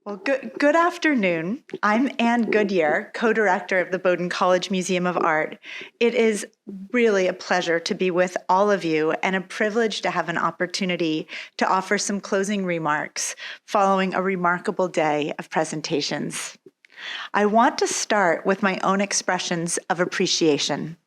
Well, good afternoon. I'm Anne Goodyear, co-director of the Bowdoin College Museum of Art. It is really a pleasure to be with all of you and a privilege to have an opportunity to offer some closing remarks following a remarkable day of presentations. I want to start with my own expressions of appreciation.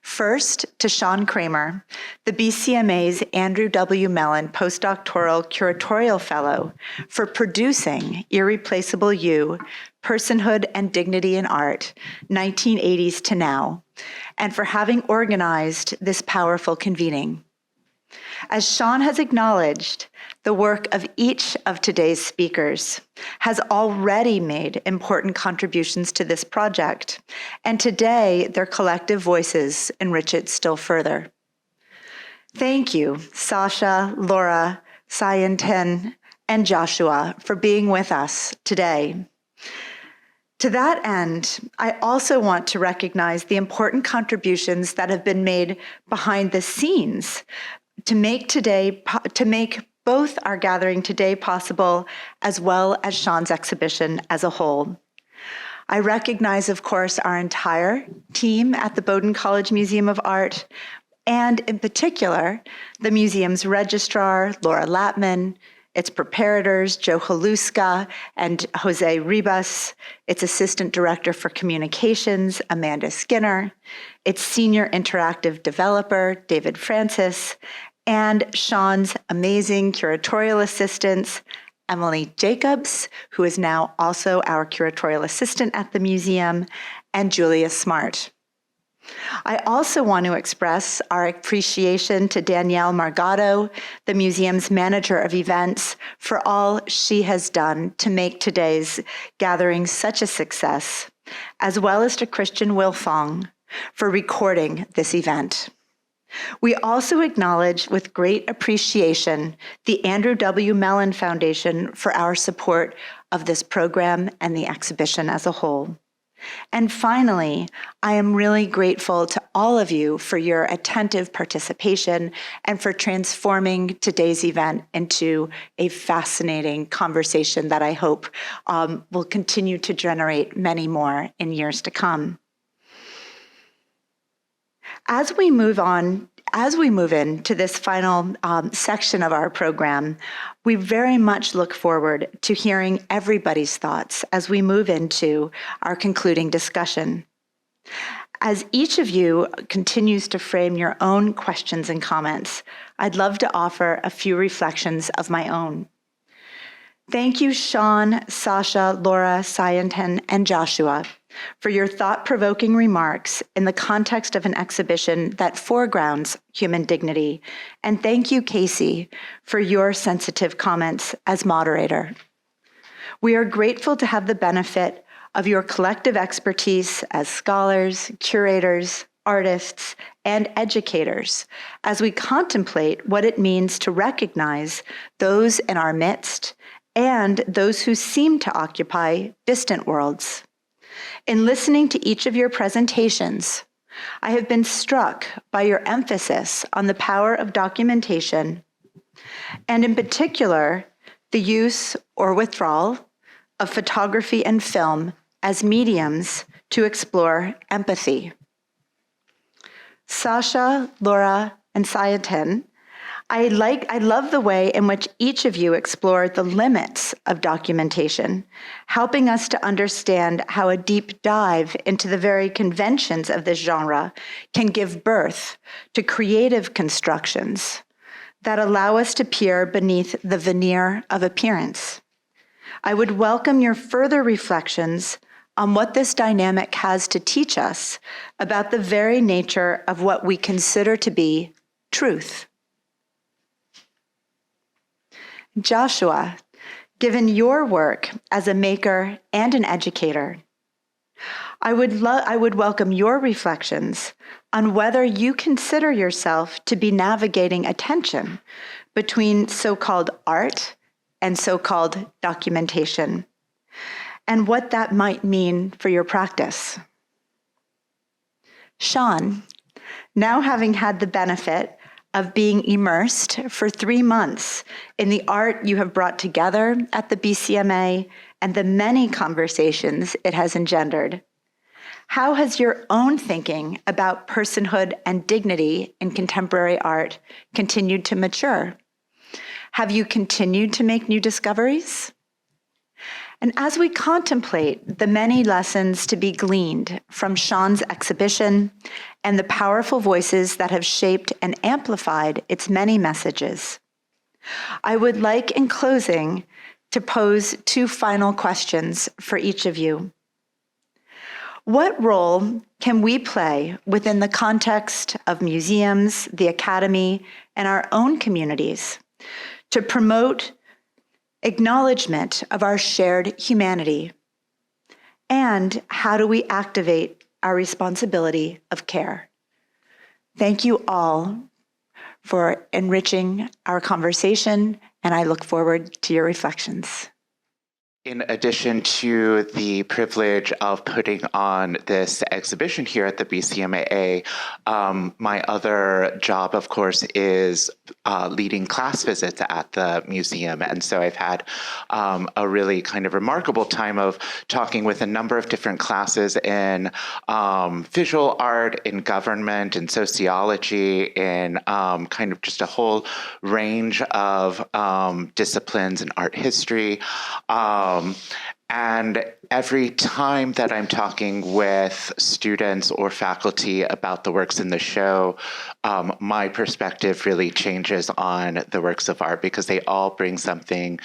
First, to Sean Kramer, the BCMA's Andrew W. Mellon Postdoctoral Curatorial Fellow, for producing Irreplaceable You, Personhood and Dignity in Art, 1980s to now, and for having organized this powerful convening. As Sean has acknowledged, the work of each of today's speakers has already made important contributions to this project, and today their collective voices enrich it still further. Thank you, Sascha, Laura, Sayantan, and Joshua, for being with us today. To that end, I also want to recognize the important contributions that have been made behind the scenes to make both our gathering today possible, as well as Sean's exhibition as a whole. I recognize, of course, our entire team at the Bowdoin College Museum of Art, and in particular, the museum's registrar, Laura Lapman, its preparators, Joe Haluska and Jose Ribas, its assistant director for communications, Amanda Skinner, its senior interactive developer, David Francis, and Sean's amazing curatorial assistants, Emily Jacobs, who is now also our curatorial assistant at the museum, and Julia Smart. I also want to express our appreciation to Danielle Margado, the museum's manager of events, for all she has done to make today's gathering such a success, as well as to Christian Wilfong for recording this event. We also acknowledge with great appreciation the Andrew W. Mellon Foundation for our support of this program and the exhibition as a whole. And finally, I am really grateful to all of you for your attentive participation and for transforming today's event into a fascinating conversation that I hope will continue to generate many more in years to come. As we move into this final section of our program, we very much look forward to hearing everybody's thoughts as we move into our concluding discussion. As each of you continues to frame your own questions and comments, I'd love to offer a few reflections of my own. Thank you, Sean, Sascha, Laura, Sayantan, and Joshua, for your thought-provoking remarks in the context of an exhibition that foregrounds human dignity. And thank you, Casey, for your sensitive comments as moderator. We are grateful to have the benefit of your collective expertise as scholars, curators, artists, and educators as we contemplate what it means to recognize those in our midst and those who seem to occupy distant worlds. In listening to each of your presentations, I have been struck by your emphasis on the power of documentation, and in particular, the use or withdrawal of photography and film as mediums to explore empathy. Sascha, Laura, and Sayantan, I love the way in which each of you explored the limits of documentation, helping us to understand how a deep dive into the very conventions of this genre can give birth to creative constructions that allow us to peer beneath the veneer of appearance. I would welcome your further reflections on what this dynamic has to teach us about the very nature of what we consider to be truth. Joshua, given your work as a maker and an educator, I would welcome your reflections on whether you consider yourself to be navigating a tension between so-called art and so-called documentation, and what that might mean for your practice. Sean, now having had the benefit of being immersed for 3 months in the art you have brought together at the BCMA and the many conversations it has engendered. How has your own thinking about personhood and dignity in contemporary art continued to mature? Have you continued to make new discoveries? And as we contemplate the many lessons to be gleaned from Sean's exhibition and the powerful voices that have shaped and amplified its many messages, I would like, in closing, to pose two final questions for each of you. What role can we play within the context of museums, the academy, and our own communities to promote acknowledgement of our shared humanity? And how do we activate our responsibility of care? Thank you all for enriching our conversation, and I look forward to your reflections. In addition to the privilege of putting on this exhibition here at the BCMAA, my other job, of course, is leading class visits at the museum. And so I've had a really kind of remarkable time of talking with a number of different classes in visual art, in government, in sociology, in kind of just a whole range of disciplines in art history. And every time that I'm talking with students or faculty about the works in the show, my perspective really changes on the works of art because they all bring something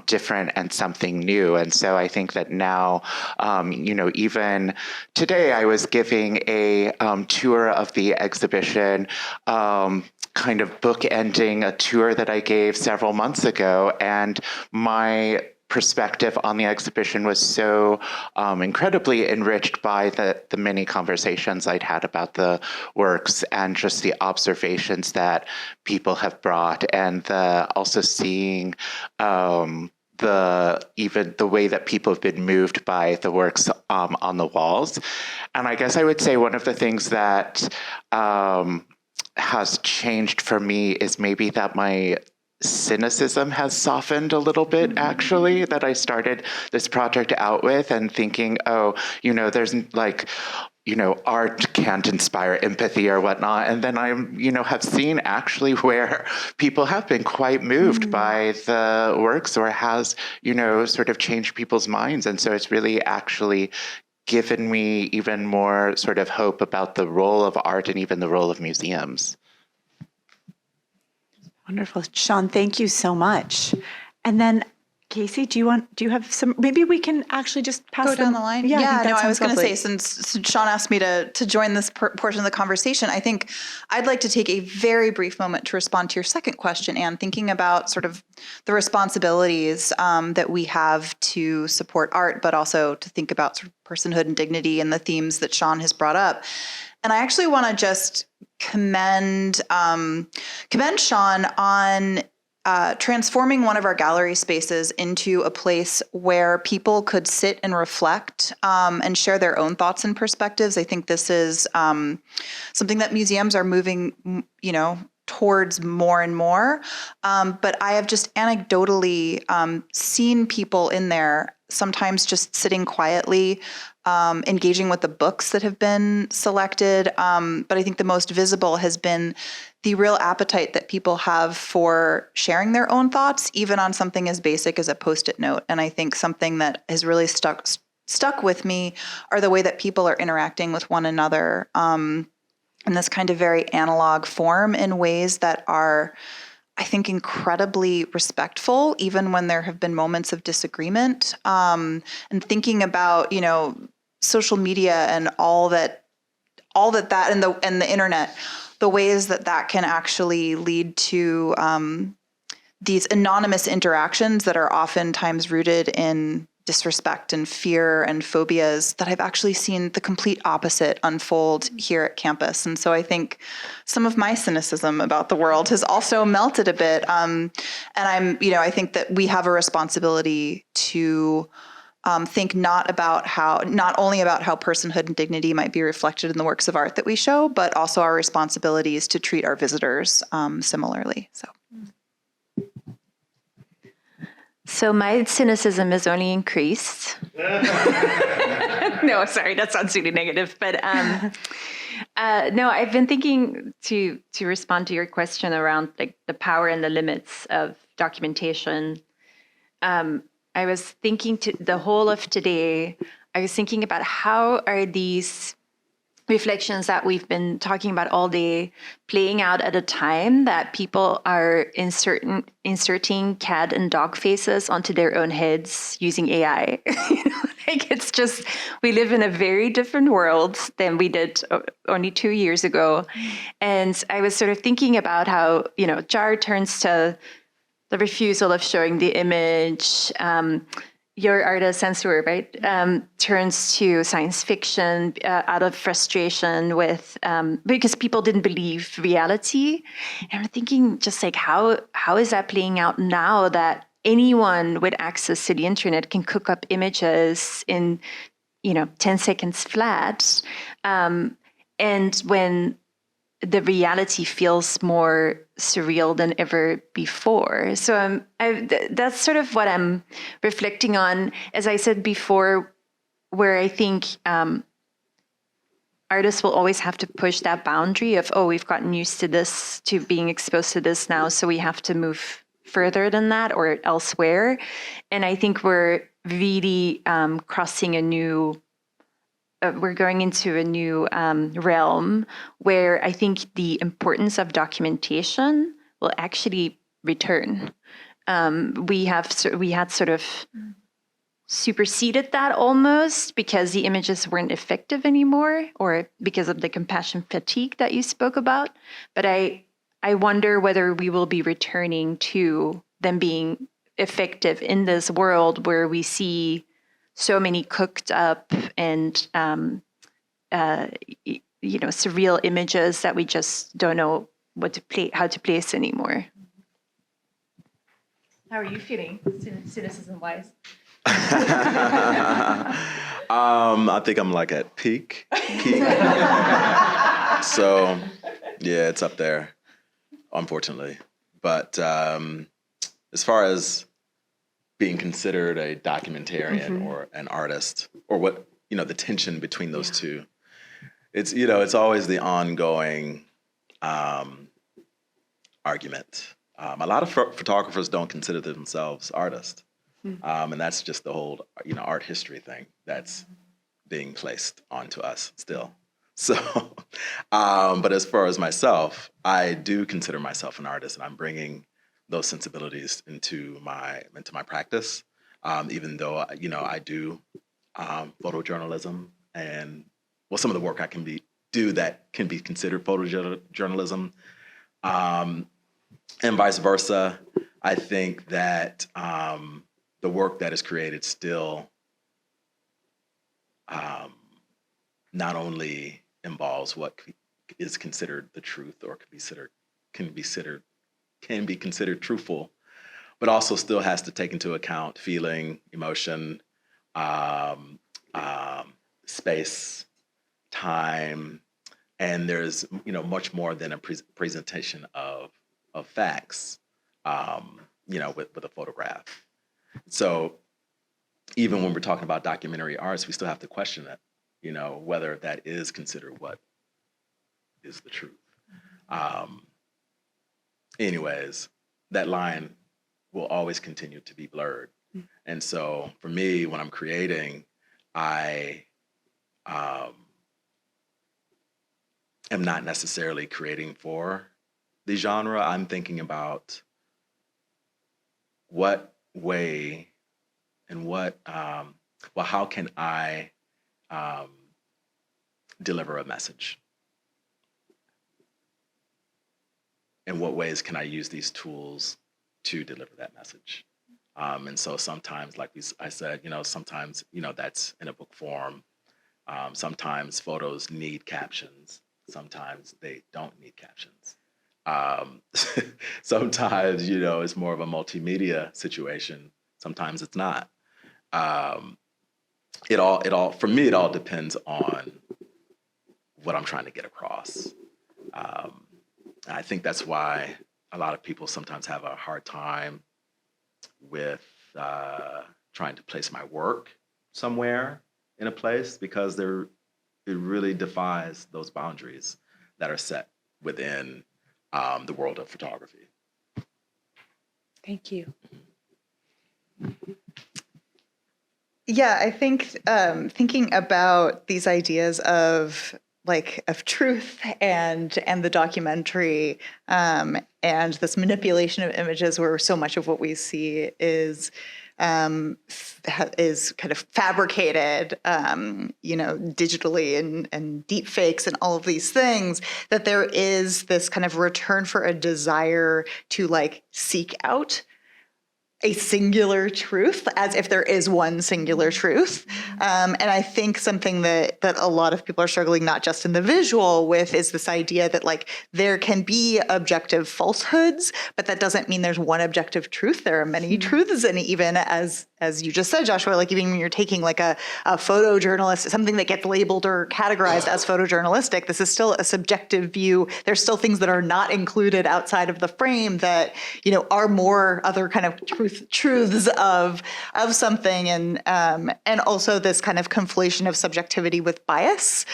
different and something new. And so I think that now, even today I was giving a tour of the exhibition, kind of bookending a tour that I gave several months ago, and my perspective on the exhibition was so incredibly enriched by the many conversations I'd had about the works and just the observations that people have brought, and also seeing even the way that people have been moved by the works on the walls. And I guess I would say one of the things that has changed for me is maybe that my cynicism has softened a little bit, actually, that I started this project out with and thinking, there's art can't inspire empathy or whatnot. And then I, have seen actually where people have been quite moved by the works, or has, sort of changed people's minds. And so it's really actually given me even more sort of hope about the role of art and even the role of museums. Wonderful. Sean, thank you so much. And then Casey, do you have some, maybe we can actually just pass down the line? Yeah, I was going to say, since Sean asked me to join this portion of the conversation, I think I'd like to take a very brief moment to respond to your second question, Anne, thinking about sort of the responsibilities that we have to support art, but also to think about sort of personhood and dignity and the themes that Sean has brought up. And I actually want to just commend Sean on transforming one of our gallery spaces into a place where people could sit and reflect and share their own thoughts and perspectives. I think this is something that museums are moving, towards more and more. But I have just anecdotally seen people in there sometimes just sitting quietly, engaging with the books that have been selected. But I think the most visible has been the real appetite that people have for sharing their own thoughts, even on something as basic as a Post-it note. And I think something that has really stuck with me are the way that people are interacting with one another in this kind of very analog form in ways that are, I think, incredibly respectful, even when there have been moments of disagreement. And thinking about, social media and all that and the internet, the ways that can actually lead to these anonymous interactions that are oftentimes rooted in disrespect and fear and phobias, that I've actually seen the complete opposite unfold here at campus. And so I think some of my cynicism about the world has also melted a bit. And I think that we have a responsibility to think not only about how personhood and dignity might be reflected in the works of art that we show, but also our responsibilities to treat our visitors similarly. So. So my cynicism is only increased. No, sorry, that sounds really negative. But no, I've been thinking to respond to your question around like the power and the limits of documentation. I was thinking the whole of today, I was thinking about how are these reflections that we've been talking about all day playing out at a time that people are inserting cat and dog faces onto their own heads using AI. Like it's just, we live in a very different world than we did only 2 years ago. And I was sort of thinking about how, Jar turns to the refusal of showing the image. Your artist censor, right, turns to science fiction out of frustration with because people didn't believe reality. And I'm thinking, just like how is that playing out now that anyone with access to the internet can cook up images in 10 seconds flat, and when the reality feels more surreal than ever before. So that's sort of what I'm reflecting on. As I said before, where I think artists will always have to push that boundary of, we've gotten used to this, to being exposed to this now, so we have to move further than that or elsewhere. And I think we're really crossing a new we're going into a new realm where I think the importance of documentation will actually return. We had sort of superseded that almost because the images weren't effective anymore, or because of the compassion fatigue that you spoke about. But I wonder whether we will be returning to them being effective in this world where we see so many cooked up and surreal images that we just don't know how to place anymore. How are you feeling, cynicism-wise? I think I'm like at peak. So, yeah, it's up there, unfortunately. But as far as being considered a documentarian or an artist, or what, the tension between those two, it's always the ongoing argument. A lot of photographers don't consider themselves artists. And that's just the whole, art history thing that's being placed onto us still. So, but as far as myself, I do consider myself an artist, and I'm bringing those sensibilities into my practice. Even though, I do photojournalism, and some of the work I can do that can be considered photojournalism, and vice versa. I think that the work that is created still not only involves what is considered the truth or can be considered truthful, but also still has to take into account feeling, emotion, space, time, and there's much more than a presentation of facts, with a photograph. So even when we're talking about documentary arts, we still have to question it, whether that is considered what is the truth. Anyways, that line will always continue to be blurred. And so for me, when I'm creating, I am not necessarily creating for the genre. I'm thinking about what way and how can I deliver a message? In what ways can I use these tools to deliver that message? And so sometimes, like I said, sometimes, that's in a book form. Sometimes photos need captions. Sometimes they don't need captions. Sometimes, it's more of a multimedia situation. Sometimes it's not. For me, it all depends on what I'm trying to get across. I think that's why a lot of people sometimes have a hard time with trying to place my work somewhere in a place, because it really defies those boundaries that are set within the world of photography. Thank you. Yeah, I think thinking about these ideas of truth and the documentary and this manipulation of images, where so much of what we see is kind of fabricated, digitally and deep fakes and all of these things, that there is this kind of return for a desire to seek out a singular truth, as if there is one singular truth. And I think something that a lot of people are struggling, not just in the visual with, is this idea that there can be objective falsehoods, but that doesn't mean there's one objective truth. There are many truths. And even as you just said, Joshua, even when you're taking a photojournalist, something that gets labeled or categorized as photojournalistic, this is still a subjective view. There's still things that are not included outside of the frame that, are more other kind of truths of something. And also this kind of conflation of subjectivity with bias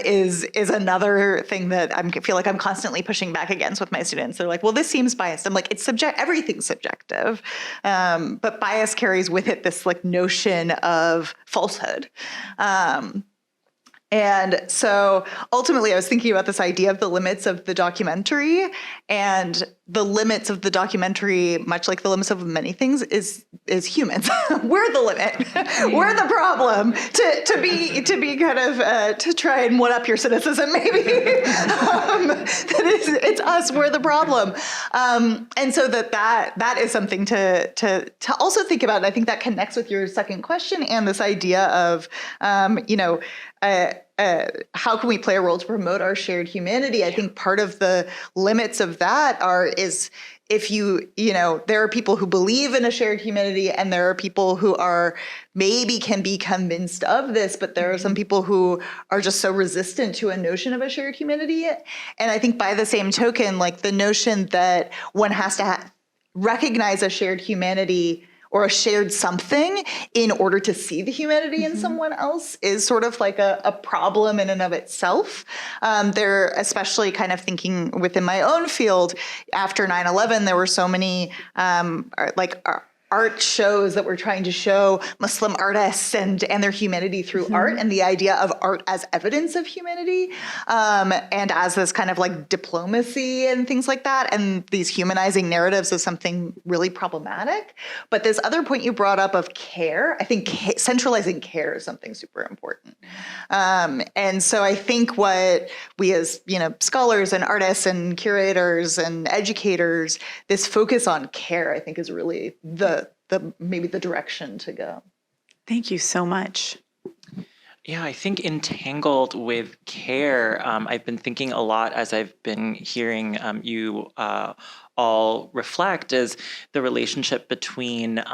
is another thing that I feel like I'm constantly pushing back against with my students. They're like, well, this seems biased. I'm like, it's everything's subjective. But bias carries with it this notion of falsehood. And so ultimately I was thinking about this idea of the limits of the documentary, and the limits of the documentary, much like the limits of many things, is humans. We're the limit. We're the problem. To be kind of to try and one up your cynicism, maybe. It's us. We're the problem. And so that is something to also think about. And I think that connects with your second question and this idea of how can we play a role to promote our shared humanity? I think part of the limits of that is if there are people who believe in a shared humanity, and there are people who can be convinced of this, but there are some people who are just so resistant to a notion of a shared humanity. And I think by the same token, the notion that one has to recognize a shared humanity or a shared something in order to see the humanity in someone else is sort of a problem in and of itself. They're especially kind of thinking within my own field, after 9/11, there were so many art shows that were trying to show Muslim artists and their humanity through art, and the idea of art as evidence of humanity, and as this kind of diplomacy and things like that, and these humanizing narratives of something really problematic. But this other point you brought up of care, I think centralizing care is something super important. And so I think what we as scholars and artists and curators and educators, this focus on care, I think is really maybe the direction to go. Thank you so much. Yeah, I think entangled with care, I've been thinking a lot as I've been hearing you all reflect, is the relationship between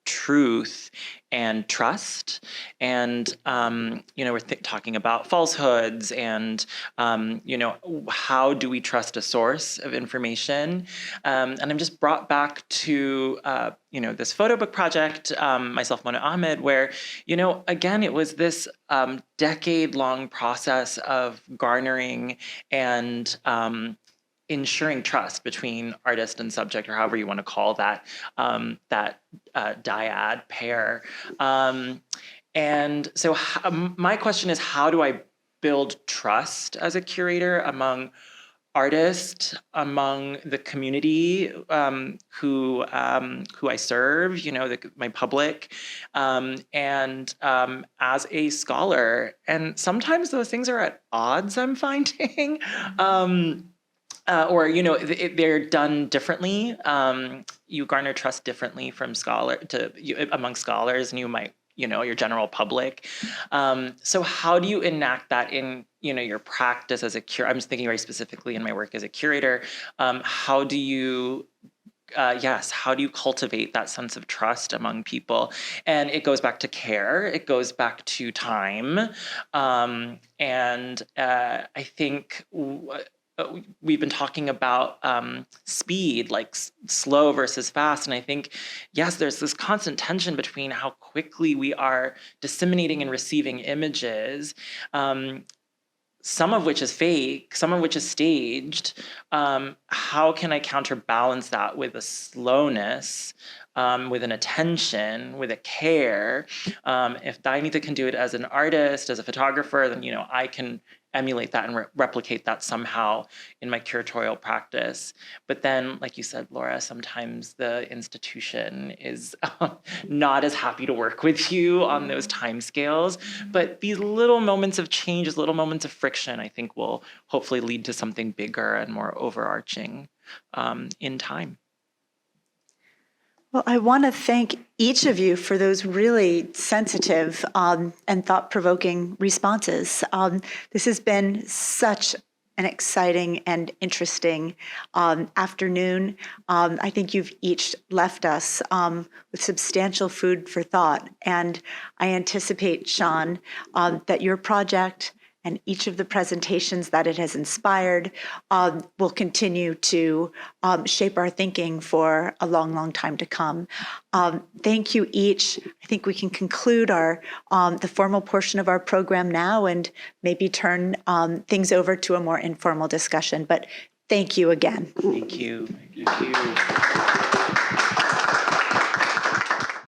truth and trust. And, we're talking about falsehoods and, how do we trust a source of information? And I'm just brought back to, this photo book project, myself, Mona Ahmed, where, again, it was this decade-long process of garnering and ensuring trust between artist and subject, or however you want to call that dyad pair. And so my question is, how do I build trust as a curator among artists, among the community who I serve, my public, and as a scholar? And sometimes those things are at odds, I'm finding. Or they're done differently. You garner trust differently from among scholars, and you might, your general public. So how do you enact that in, your practice as a curator? I'm just thinking very specifically in my work as a curator. How do you cultivate that sense of trust among people? And it goes back to care. It goes back to time. And I think we've been talking about speed, like slow versus fast. And I think, yes, there's this constant tension between how quickly we are disseminating and receiving images, some of which is fake, some of which is staged. How can I counterbalance that with a slowness, with an attention, with a care? If Dainita can do it as an artist, as a photographer, then I can emulate that and replicate that somehow in my curatorial practice. But then, like you said, Laura, sometimes the institution is not as happy to work with you on those timescales. But these little moments of change, little moments of friction, I think will hopefully lead to something bigger and more overarching in time. Well, I want to thank each of you for those really sensitive and thought-provoking responses. This has been such an exciting and interesting afternoon. I think you've each left us with substantial food for thought. And I anticipate, Sean, that your project and each of the presentations that it has inspired will continue to shape our thinking for a long, long time to come. Thank you each. I think we can conclude the formal portion of our program now and maybe turn things over to a more informal discussion. But thank you again. Thank you. Thank you.